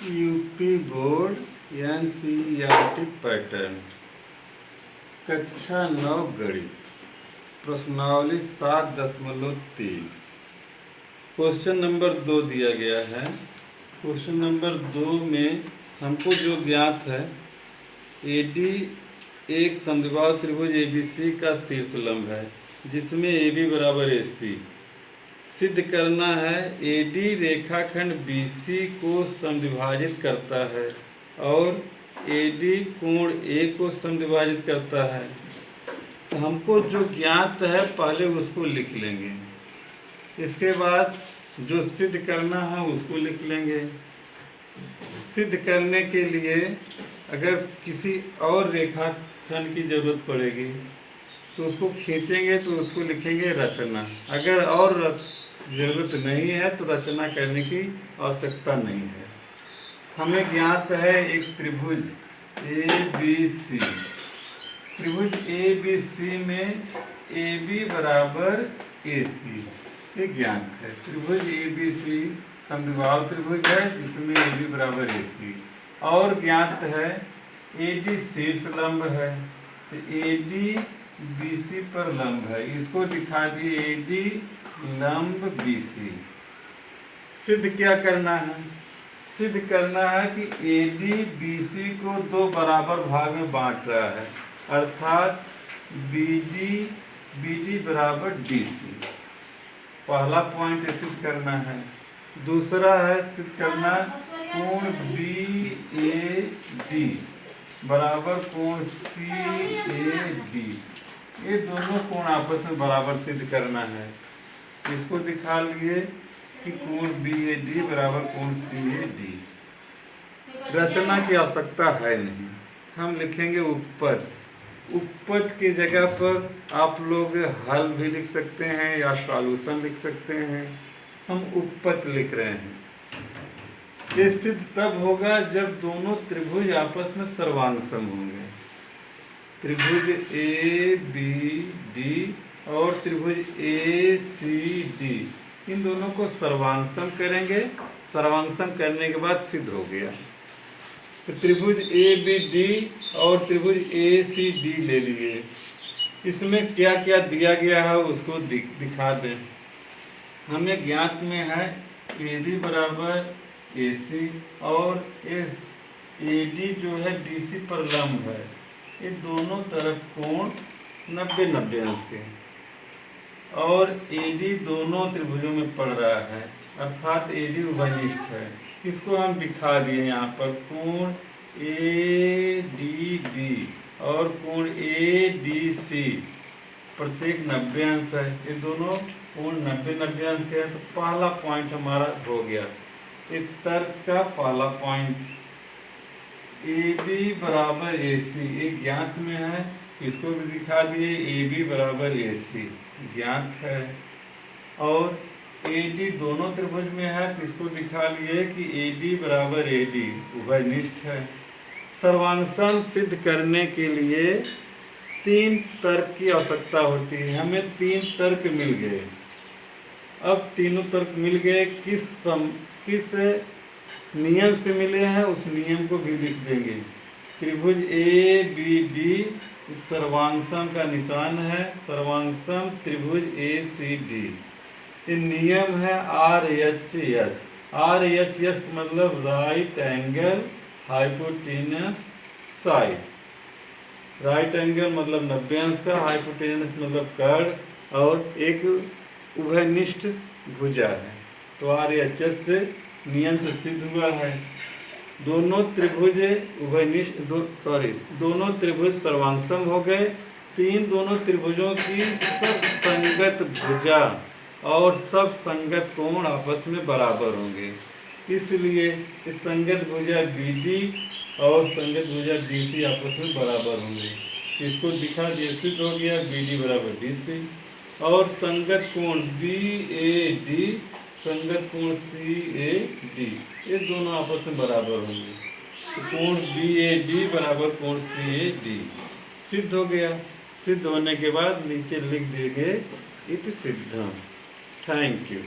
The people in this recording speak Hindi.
यूपी बोर्ड एनसीईआरटी पैटर्न कक्षा 9 गणित प्रश्नावली 7.3 क्वेश्चन नंबर 2 दिया गया है। क्वेश्चन नंबर 2 में हमको जो ज्ञात है एडी एक समद्विबाहु त्रिभुज एबीसी का शीर्ष लंब है जिसमें AB बराबर AC सिद्ध करना है। AD रेखाखंड BC को समद्विभाजित करता है और AD कोण A को समद्विभाजित करता है। तो हमको जो ज्ञात है पहले उसको लिख लेंगे, इसके बाद जो सिद्ध करना है उसको लिख लेंगे। सिद्ध करने के लिए अगर किसी और रेखाखंड की जरूरत पड़ेगी तो उसको खींचेंगे तो उसको लिखेंगे रचना। अगर और जरूरत नहीं है तो रचना करने की आवश्यकता नहीं है। हमें ज्ञात है एक त्रिभुज ABC। त्रिभुज ABC में AB बराबर AC ये ज्ञात है। त्रिभुज ABC समद्विबाहु त्रिभुज है जिसमें AB बराबर AC और ज्ञात है AD शीर्ष लंब है तो AD BC पर लंब है। इसको दिखा दिए AD लंब BC। सिद्ध क्या करना है? सिद्ध करना है कि AD BC को दो बराबर भाग में बांट रहा है अर्थात BD बराबर DC। पहला पॉइंट सिद्ध करना है। दूसरा है सिद्ध करना कोण BAD बराबर कोण CAD। ये दोनों कोण आपस में बराबर सिद्ध करना है। इसको दिखा लिए कि कोण BAD बराबर कोण CAD। रचना की आवश्यकता है नहीं, हम लिखेंगे उपपद। उपपद की जगह पर आप लोग हल भी लिख सकते हैं या सॉल्यूशन लिख सकते हैं। हम उपपद लिख रहे हैं। ये सिद्ध तब होगा जब दोनों त्रिभुज आपस में सर्वांगसम होंगे। त्रिभुज ABD और त्रिभुज ACD इन दोनों को सर्वांगसम करेंगे। सर्वांगसम करने के बाद सिद्ध हो गया। तो त्रिभुज ABD और त्रिभुज ACD ले लिए। इसमें क्या क्या दिया गया है उसको दिखा दें। हमें ज्ञात में है AB बराबर AC और AD जो है BC पर लंब है। ये दोनों तरफ कोण 90-90 अंश के और AD दोनों त्रिभुजों में पड़ रहा है अर्थात AD उभयनिष्ठ है। इसको हम दिखा दिए यहाँ पर कोण ADB और कोण ADC प्रत्येक 90 अंश है। ये दोनों कोण 90-90 अंश के हैं। तो पहला पॉइंट हमारा हो गया। इस तर्क का पहला पॉइंट AB बराबर AC ये ज्ञात में है। इसको भी दिखा दिए AB बराबर AC ज्ञात है और AD दोनों त्रिभुज में है तो इसको दिखा लिए कि AD बराबर AD उभयनिष्ठ है। सर्वांगसम सिद्ध करने के लिए 3 तर्क की आवश्यकता होती है। हमें 3 तर्क मिल गए। अब तीनों तर्क मिल गए किस नियम से मिले हैं उस नियम को भी लिख देंगे। त्रिभुज ABD सर्वांगसम का निशान है। सर्वांगसम त्रिभुज ACD ये नियम है RHS। RHS मतलब right angle hypotenuse side. Right angle मतलब 90 अंश का, हाइपोटेनस मतलब कर्ण और एक उभयनिष्ठ भुजा है। तो RHS से नियम से सिद्ध हुआ है। दोनों त्रिभुज दोनों त्रिभुज सर्वांगसम हो गए। दोनों त्रिभुजों की सब संगत भुजा और सब संगत कोण आपस में बराबर होंगे। इसलिए इस संगत भुजा BD और संगत भुजा DC आपस में बराबर होंगे। इसको दिखा दिए सिद्ध हो गया BD बराबर DC और संगत कोण BAD संगत कोण CAD ये दोनों आपस में बराबर होंगे। तो कोण BAD बराबर कोण CAD सिद्ध हो गया। सिद्ध होने के बाद नीचे लिख देंगे इति सिद्धम। Thank you.